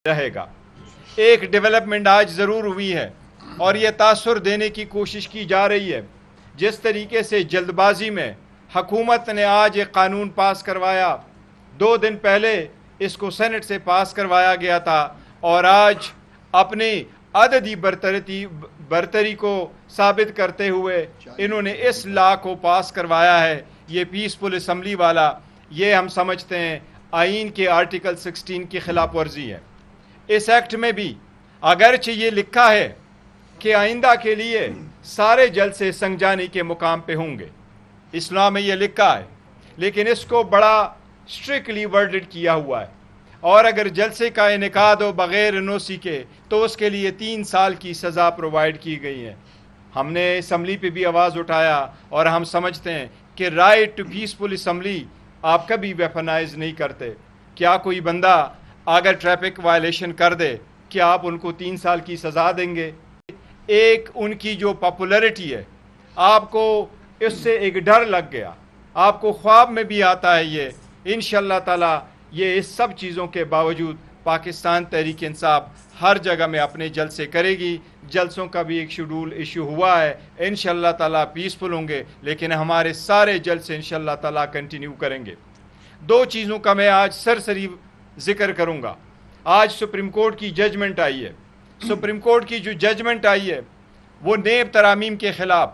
رہے گا۔ ایک ڈیولپمنٹ آج ضرور ہوئی ہے اور یہ تاثر دینے کی کوشش کی جا رہی ہے۔ جس طریقے سے جلد بازی میں حکومت نے آج ایک قانون پاس کروایا، 2 دن پہلے اس کو سینٹ سے پاس کروایا گیا تھا، اور آج اپنی عددی برتری کو ثابت کرتے ہوئے انہوں نے اس لا کو پاس کروایا ہے۔ یہ پیسفل اسمبلی والا، یہ ہم سمجھتے ہیں آئین کے آرٹیکل 16 کی خلاف ورزی ہے۔ اس ایکٹ میں بھی اگرچہ یہ لکھا ہے کہ آئندہ کے لیے سارے جلسے سنجانی کے مقام پہ ہوں گے، اسلام میں یہ لکھا ہے، لیکن اس کو بڑا اسٹرکٹلی ورڈڈ کیا ہوا ہے، اور اگر جلسے کا انعقاد ہو بغیر انوسی کے تو اس کے لیے 3 سال کی سزا پرووائڈ کی گئی ہے۔ ہم نے اسمبلی پہ بھی آواز اٹھایا، اور ہم سمجھتے ہیں کہ رائٹ ٹو پیسفل اسمبلی آپ کبھی ویپنائز نہیں کرتے۔ کیا کوئی بندہ اگر ٹریفک وائلیشن کر دے، کیا آپ ان کو 3 سال کی سزا دیں گے؟ ایک ان کی جو پاپولیرٹی ہے، آپ کو اس سے ایک ڈر لگ گیا، آپ کو خواب میں بھی آتا ہے یہ۔ انشاءاللہ تعالی یہ اس سب چیزوں کے باوجود پاکستان تحریک انصاف ہر جگہ میں اپنے جلسے کرے گی۔ جلسوں کا بھی ایک شیڈول ایشو ہوا ہے، انشاءاللہ تعالی پیسفل ہوں گے، لیکن ہمارے سارے جلسے انشاءاللہ تعالی کنٹینیو کریں گے۔ 2 چیزوں کا میں آج سرسری ذکر کروں گا۔ آج سپریم کورٹ کی ججمنٹ آئی ہے۔ سپریم کورٹ کی جو ججمنٹ آئی ہے وہ نیب ترامیم کے خلاف۔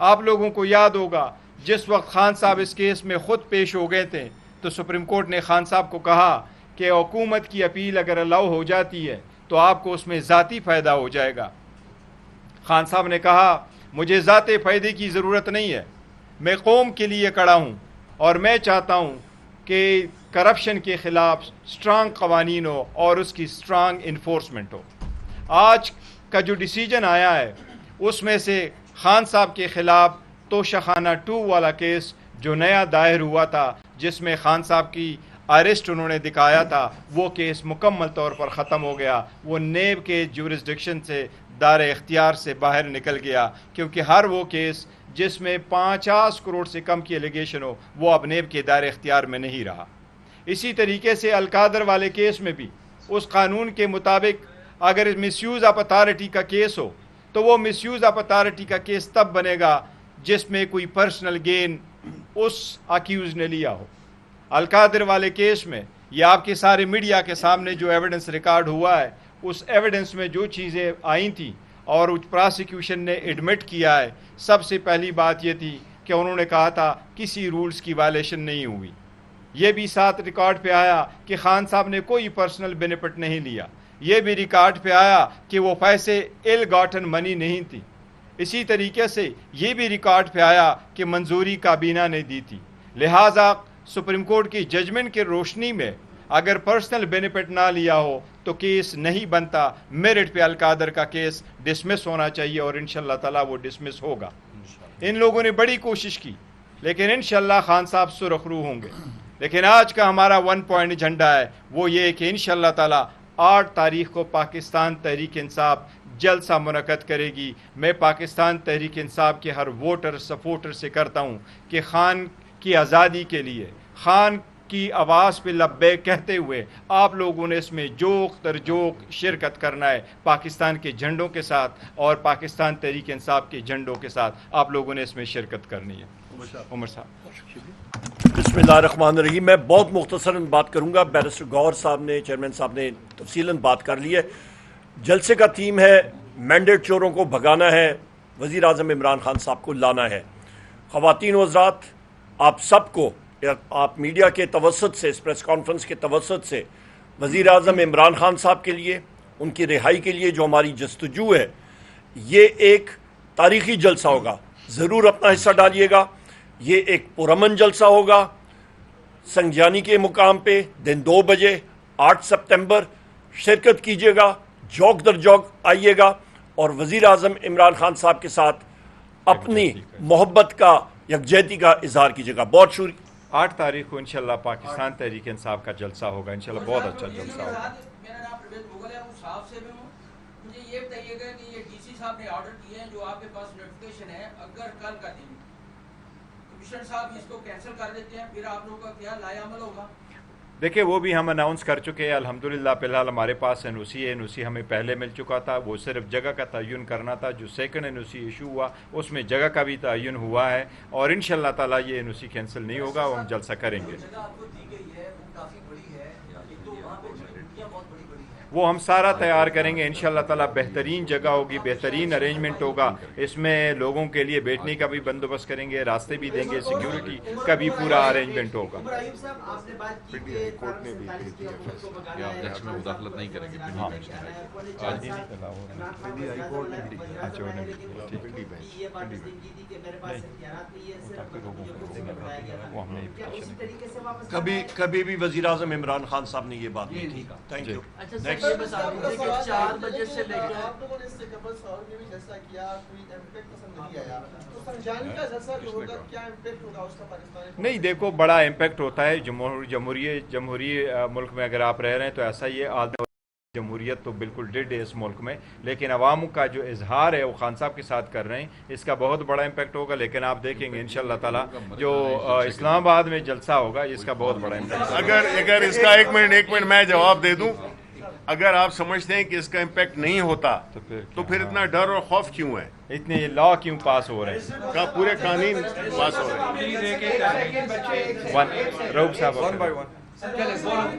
آپ لوگوں کو یاد ہوگا جس وقت خان صاحب اس کیس میں خود پیش ہو گئے تھے تو سپریم کورٹ نے خان صاحب کو کہا کہ حکومت کی اپیل اگر الاؤ ہو جاتی ہے تو آپ کو اس میں ذاتی فائدہ ہو جائے گا۔ خان صاحب نے کہا مجھے ذاتی فائدے کی ضرورت نہیں ہے، میں قوم کے لیے کھڑا ہوں، اور میں چاہتا ہوں کہ کرپشن کے خلاف سٹرانگ قوانین ہو اور اس کی سٹرانگ انفورسمنٹ ہو۔ آج کا جو ڈیسیجن آیا ہے اس میں سے خان صاحب کے خلاف توشہ خانہ 2 والا کیس جو نیا دائر ہوا تھا، جس میں خان صاحب کی اریسٹ انہوں نے دکھایا تھا، وہ کیس مکمل طور پر ختم ہو گیا۔ وہ نیب کے جورسڈکشن سے، دار اختیار سے باہر نکل گیا، کیونکہ ہر وہ کیس جس میں 50 کروڑ سے کم کی ایلیگیشن ہو وہ اب نیب کے دائر اختیار میں نہیں رہا۔ اسی طریقے سے القادر والے کیس میں بھی اس قانون کے مطابق اگر مس یوز آف اتھارٹی کا کیس ہو تو وہ مس یوز آف اتھارٹی کا کیس تب بنے گا جس میں کوئی پرسنل گین اس اکیوز نے لیا ہو۔ القادر والے کیس میں یہ آپ کے سارے میڈیا کے سامنے جو ایویڈنس ریکارڈ ہوا ہے، اس ایویڈنس میں جو چیزیں آئی تھیں اور پراسیکیوشن نے ایڈمٹ کیا ہے، سب سے پہلی بات یہ تھی کہ انہوں نے کہا تھا کسی رولز کی وائلیشن نہیں ہوئی۔ یہ بھی ساتھ ریکارڈ پہ آیا کہ خان صاحب نے کوئی پرسنل بینیفٹ نہیں لیا۔ یہ بھی ریکارڈ پہ آیا کہ وہ پیسے ایل گاٹن منی نہیں تھی۔ اسی طریقے سے یہ بھی ریکارڈ پہ آیا کہ منظوری کابینہ نے دی تھی۔ لہٰذا سپریم کورٹ کی ججمنٹ کی روشنی میں اگر پرسنل بینیفٹ نہ لیا ہو تو کیس نہیں بنتا۔ میرٹ پہ القادر کا کیس ڈسمس ہونا چاہیے، اور انشاءاللہ تعالی وہ ڈسمس ہوگا۔ ان لوگوں نے بڑی کوشش کی، لیکن انشاءاللہ خان صاحب سرخ روح ہوں گے۔ لیکن آج کا ہمارا 1 پوائنٹ ایجنڈا ہے وہ یہ کہ انشاءاللہ تعالی 8 تاریخ کو پاکستان تحریک انصاف جلسہ منعقد کرے گی۔ میں پاکستان تحریک انصاف کے ہر ووٹر سپورٹر سے کرتا ہوں کہ خان کی آزادی کے لیے، خان کی آواز پہ لبیک کہتے ہوئے آپ لوگوں نے اس میں جوق در جوق شرکت کرنا ہے۔ پاکستان کے جھنڈوں کے ساتھ اور پاکستان تحریک انصاف کے جھنڈوں کے ساتھ آپ لوگوں نے اس میں شرکت کرنی ہے۔ عمر صاحب بسم اللہ الرحمن الرحیم۔ میں بہت مختصراً بات کروں گا۔ بیرسٹر گوہر صاحب نے، چیئرمین صاحب نے تفصیلاً بات کر لی ہے۔ جلسے کا تھیم ہے مینڈیٹ چوروں کو بھگانا ہے، وزیر اعظم عمران خان صاحب کو لانا ہے۔ خواتین و حضرات، آپ سب کو، آپ میڈیا کے توسط سے، اس پریس کانفرنس کے توسط سے وزیر اعظم عمران خان صاحب کے لیے، ان کی رہائی کے لیے جو ہماری جستجو ہے، یہ ایک تاریخی جلسہ ہوگا۔ ضرور اپنا حصہ ڈالیے گا۔ یہ ایک پرامن جلسہ ہوگا سنجانی کے مقام پہ دن 2 بجے 8 سپتمبر۔ شرکت کیجیے گا، جوک در جوک آئیے گا، اور وزیر اعظم عمران خان صاحب کے ساتھ اپنی محبت کا، یکجہتی کا اظہار کیجیے گا۔ بہت شکریہ۔ 8 تاریخ کو انشاءاللہ پاکستان تحریک انصاف کا جلسہ ہوگا، انشاءاللہ بہت اچھا جلسہ ہوگا۔ میرا نام پرویز مغل ہے، صاحب سے بھی ہوں۔ مجھے یہ بتائیے گا کہ یہ ڈی سی صاحب نے آرڈر کیے ہیں جو آپ کے پاس نوٹیفیکیشن ہے، اگر کل کا دن کمشنر صاحب اس کو کینسل کر دیتے ہیں پھر آپ لوگوں کا کیا لائے عمل ہوگا؟ देखिए वो भी हम अनाउंस कर चुके हैं अल्हम्दुलिल्लाह। फ़िलहाल हमारे पास एनओसी है, एनओसी हमें पहले मिल चुका था, वो सिर्फ जगह का तयन करना था। जो सेकंड एनओसी इशू हुआ उसमें जगह का भी तयन हुआ है और इंशाअल्लाह ताला ये एनओसी कैंसिल नहीं होगा और हम जलसा करेंगे। जगह आपको दी गई है वो काफी बड़ी है, एक तो वहाँ पे झुग्गियाँ बहुत बड़ी बड़ी हैं। वो हम सारा तैयार करेंगे इंशाअल्लाह ताला। बेहतरीन जगह होगी, बेहतरीन अरेंजमेंट होगा, इसमें लोगों के लिए बैठने का भी बंदोबस्त करेंगे, रास्ते भी देंगे, सिक्योरिटी का भी पूरा अरेंजमेंट होगा। इब्राहिम साहब, आपने बात की कि कोर्ट ने भी भेज दिया कि आप अध्यक्ष में मुदाखलत नहीं करेंगे। हाँ। आज ही दिल्ली हाई कोर्ट ने भी अच्छा, उन्होंने भी किया। ठीक। पिंडी बेंच, ये बात पिंडी इस दिन की थी कि मेरे पास इख्तियारात नहीं है, सिर्फ ताकि लोगों को मुझे बताया गया था। वो हमने क्या उसी तरीके से वापस कभी भी वज़ीर आज़म इमरान खान साहब ने ये बात नहीं की। Thank you. अच्छा सर, ये बता दीजिए कि 4 बजे से लेकर आप लोगों ने इससे कबल सवाल में भी जैसा किया, कोई इम्पैक्ट पसंद नहीं आया, तो संजानी का जैसा जो होगा क्या इम्पैक्ट होगा उसका पाकिस्तान? नहीं, देखो बड़ा इम्पैक्ट होता है। जमहूरी मुल्क में अगर आप रह रहे हैं तो ऐसा ही है। जमहूरियत तो बिल्कुल डेड है इस मुल्क में, लेकिन अवाम का जो इजहार है वो खान साहब के साथ कर रहे हैं, इसका बहुत बड़ा इम्पैक्ट होगा। लेकिन आप देखेंगे इंशाअल्लाह ताला जो इस्लामाबाद में जलसा होगा इसका बहुत बड़ा इम्पैक्ट। अगर इसका एक मिनट मैं जवाब दे दूं, अगर आप समझते हैं कि इसका इम्पैक्ट नहीं होता तो फिर इतना डर और खौफ क्यों है? इतने लॉ क्यों पास हो रहे हैं? का पूरे कानून पास हो रहे हैं। रऊफ साहब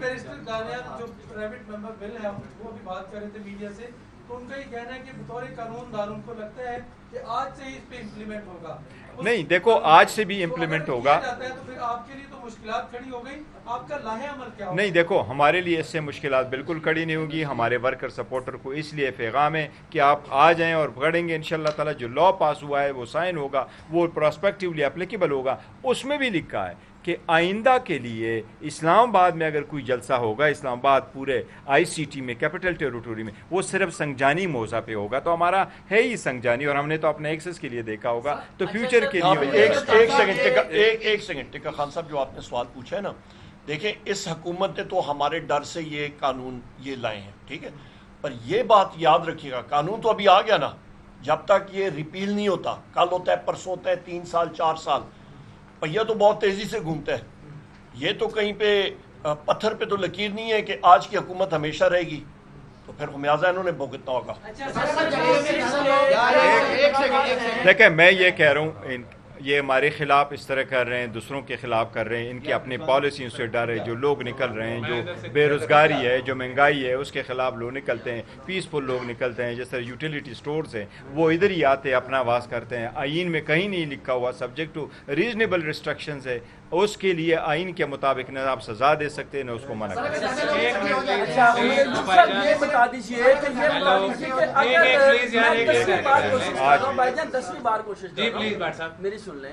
बैरिस्टर गालियात जो प्राइवेट मेंबर बिल है वो भी बात कर रहे थे मीडिया से, तो उनका ये कहना है कि बतौर कानूनदार उनको लगता है कि आज से ही इस पे इम्प्लीमेंट होगा। नहीं, देखो आज से भी इम्प्लीमेंट होगा। तो फिर आपके लिए तो मुश्किलात खड़ी हो गई, आपका लाहे अमल क्या होगा? नहीं, देखो हमारे लिए इससे मुश्किलात बिल्कुल खड़ी नहीं होगी। हमारे वर्कर सपोर्टर को इसलिए पैगाम है कि आप आ जाएं और पकड़ेंगे इंशाअल्लाह ताला। जो लॉ पास हुआ है वो साइन होगा, वो प्रोस्पेक्टिवली एप्लीकेबल होगा। उसमें भी लिखा है कि आइंदा के लिए इस्लामाबाद में अगर कोई जलसा होगा, इस्लामाबाद पूरे आईसीटी में, कैपिटल टेरिटरी में, वो सिर्फ संगजानी मौजा पे होगा। तो हमारा है ही संगजानी और हमने तो अपने एक्सेस के लिए देखा होगा, तो फ्यूचर के लिए एक सेकंड टिक्का खान साहब, जो आपने सवाल पूछा है ना, देखें इस हुकूमत ने तो हमारे डर से ये कानून ये लाए हैं, ठीक है, पर ये बात याद रखिएगा, कानून तो अभी आ गया ना, जब तक ये रिपील नहीं होता, कल होता है, परसों होता है, 3 साल 4 साल, पहिया तो बहुत तेजी से घूमता है। ये तो कहीं पे पत्थर पे तो लकीर नहीं है कि आज की हुकूमत हमेशा रहेगी, तो फिर खमियाजा इन्होंने भुगतना होगा। देखिए मैं ये कह रहा हूँ, ये हमारे खिलाफ इस तरह कर रहे हैं, दूसरों के खिलाफ कर रहे हैं, इनकी अपनी पॉलिसियों से डर है। जो लोग निकल रहे हैं, जो बेरोजगारी है, जो महंगाई है, उसके खिलाफ लोग निकलते हैं, पीसफुल लोग निकलते हैं। जैसे यूटिलिटी स्टोर्स हैं, वो इधर ही आते हैं, अपना आवाज़ करते हैं। आइन में कहीं नहीं लिखा हुआ सब्जेक्ट टू रीजनेबल रिस्ट्रिक्शंस है, उसके लिए आइन के मुताबिक न आप सजा दे सकते हैं न उसको मना कर सकते। ये बता दीजिए कि भाईजान 10वीं बार कोशिश कर रहा हूं, मेरी सुन लें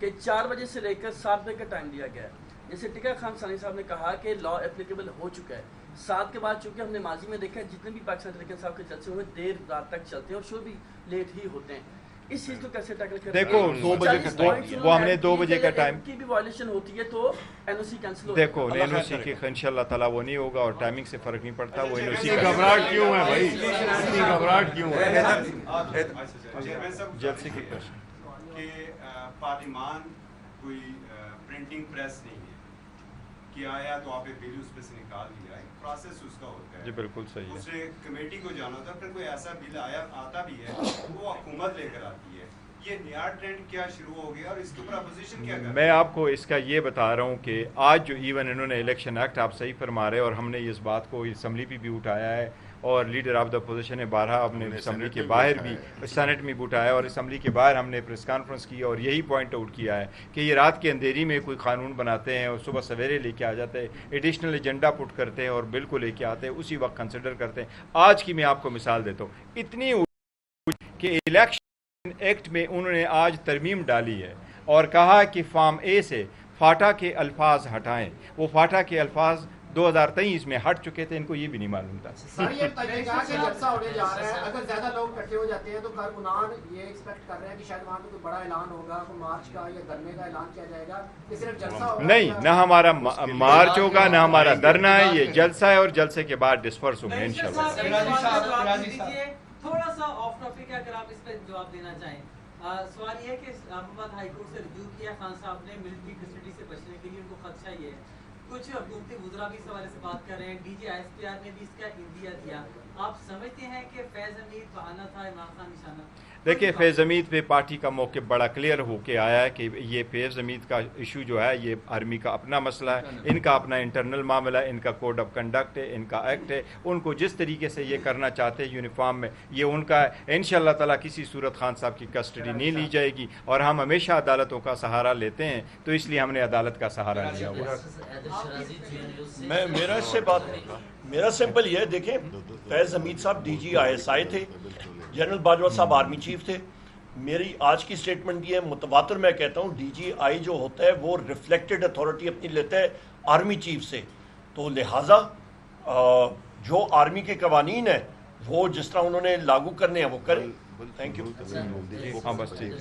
कि 4 बजे से लेकर 7 बजे का टाइम दिया गया है। जैसे टिक्का खान सानी साहब ने कहा कि लॉ एप्लीकेबल हो चुका है। 7 के बाद चूंकि हमने माजी में देखा है जितने भी पाकिस्तान तरीके साहब के जलसे हुए देर रात तक चलते हैं और शो भी लेट ही होते हैं। इस चीज को कैसे टैकल करें? देखो 2 बजे का वो हमने 2 बजे का टाइम की भी वायलेशन होती है तो एनओसी कैंसिल हो देखो एनओसी की इंशाअल्लाह ताला वो नहीं होगा और टाइमिंग से फर्क नहीं पड़ता। वो एनओसी घबराहट क्यों है भाई, इतनी घबराहट क्यों है? चेयरमैन साहब जलसे की प्रश्न कि पार्लिमान कोई प्रिंटिंग प्रेस नहीं है कि आया तो आपने बिल उस पे से निकाल दिया, एक प्रोसेस उसका होता है। जी बिल्कुल सही है। उसने कमेटी को जाना होता है, फिर कोई ऐसा बिल आता भी है वो हुकूमत लेकर आती है। ये नया ट्रेंड क्या शुरू हो गया और इसके ऊपर अपोजिशन क्या कर रही है? मैं आपको इसका ये बता रहा हूँ कि आज जो इवन इन्होंने इलेक्शन एक्ट, आप सही फरमा रहे, और हमने इस बात को असम्बली पे भी उठाया है और लीडर ऑफ द अपोजिशन ने 12 अपने असम्बली के बाहर भी, सेनेट में भी उठाया और असम्बली के बाहर हमने प्रेस कॉन्फ्रेंस की और यही पॉइंट आउट किया है कि ये रात के अंधेरी में कोई कानून बनाते हैं और सुबह सवेरे लेके आ जाते हैं, एडिशनल एजेंडा पुट करते हैं और बिल को लेके आते हैं, उसी वक्त कंसिडर करते हैं। आज की मैं आपको मिसाल देता हूँ, इतनी कि इलेक्शन एक्ट में उन्होंने आज तरमीम डाली है और कहा कि फॉर्म ए से फाटा के अल्फाज हटाएं। वो फाटा के अल्फाज 2023 में हट चुके थे, इनको ये भी नहीं मालूम था। सर ये बताइएगा कि जलसा होने जा रहा है, अगर ज्यादा लोग इकट्ठे हो जाते हैं तो कारकुनान ये एक्सपेक्ट कर रहे हैं कि शायद वहाँ पे कोई बड़ा ऐलान होगा, कोई मार्च का या धरने का ऐलान किया जाएगा कि सिर्फ जलसा होगा? नहीं, ना हमारा मार्च होगा, ना हमारा धरना है, ये जलसा है और जलसे के बाद डिस्पर्स होंगे इंशाल्लाह। थोड़ा सा ऑफ टॉपिक है, अगर आप इस पर जवाब देना चाहें। सवाल ये है कि इस्लामाबाद हाई कोर्ट से रिव्यू किया खान साहब ने, मिलिट्री कस्टडी से बचने के लिए उनको खदशा ये है कुछ हुकूमती वुज़रा भी इस हवाले से बात कर रहे हैं, डीजी ISPR ने भी इसका इंदिया दिया। आप समझते हैं कि फैज़ हमीद बहाना था, इमरान खान निशाना? देखिए, फैज़ हमीद पे पार्टी का मौक़िफ़ बड़ा क्लियर होके आया है कि ये फैज़ हमीद का इशू जो है ये आर्मी का अपना मसला है, इनका अपना इंटरनल मामला है, इनका कोड ऑफ कंडक्ट है, इनका एक्ट है, उनको जिस तरीके से ये करना चाहते हैं यूनिफॉर्म में ये उनका है। इंशाअल्लाह ताला किसी सूरत खान साहब की कस्टडी नहीं ली जाएगी और हम हमेशा अदालतों का सहारा लेते हैं, तो इसलिए हमने अदालत का सहारा लिया हुआ है। मेरा सिंपल ये है, देखें, फैज़ हमीद साहब DG ISI थे, जनरल बाजवा साहब आर्मी चीफ थे। मेरी आज की स्टेटमेंट ये है, मुतवातर मैं कहता हूँ DGI जो होता है वो रिफ्लेक्टेड अथॉरिटी अपनी लेता है आर्मी चीफ से, तो लिहाजा जो आर्मी के कवानीन है वो जिस तरह उन्होंने लागू करने हैं वो करें। Thank you. हाँ बस ठीक।